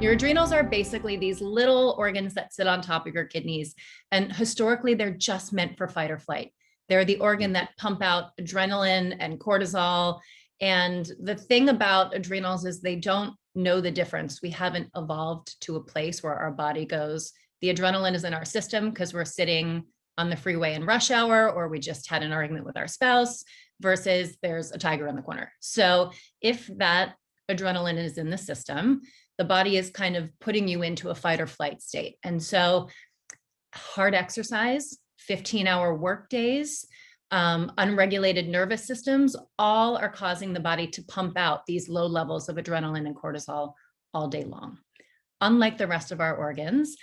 Your adrenals are basically these little organs that sit on top of your kidneys. And historically, they're just meant for fight or flight. They're the organ that pump out adrenaline and cortisol. And the thing about adrenals is they don't know the difference. We haven't evolved to a place where our body goes, the adrenaline is in our system because we're sitting on the freeway in rush hour, or we just had an argument with our spouse, versus there's a tiger in the corner. So if that adrenaline is in the system, the body is kind of putting you into a fight or flight state. And so hard exercise, 15-hour work days, unregulated nervous systems, all are causing the body to pump out these low levels of adrenaline and cortisol all day long. Unlike the rest of our organs,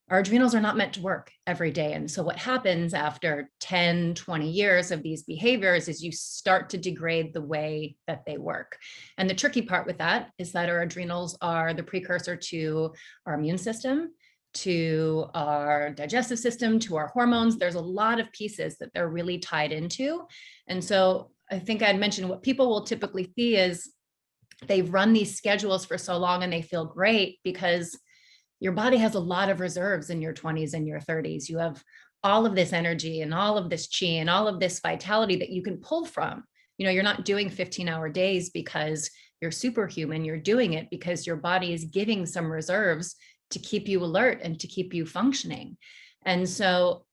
our adrenals are not meant to work every day. And so what happens after 10, 20 years of these behaviors is you start to degrade the way that they work. And the tricky part with that is that our adrenals are the precursor to our immune system, to our digestive system, to our hormones. There's a lot of pieces that they're really tied into. And so I think I'd mentioned what people will typically see is they've run these schedules for so long and they feel great because your body has a lot of reserves in your 20s and your 30s. You have all of this energy and all of this chi and all of this vitality that you can pull from. You're not doing 15-hour days because you're superhuman. You're doing it because your body is giving some reserves to keep you alert and to keep you functioning. And so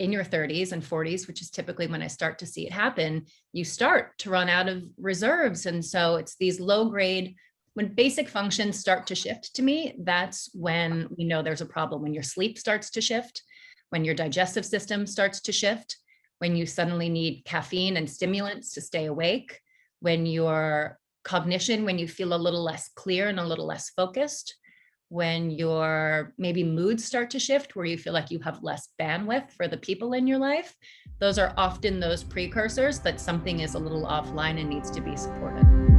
in your 30s and 40s, which is typically when I start to see it happen, you start to run out of reserves. And so it's these low grade, when basic functions start to shift to me, that's when we know there's a problem. When your sleep starts to shift, when your digestive system starts to shift, when you suddenly need caffeine and stimulants to stay awake, when your cognition, when you feel a little less clear and a little less focused, when your maybe moods start to shift, where you feel like you have less bandwidth for the people in your life, those are often those precursors that something is a little offline and needs to be supported.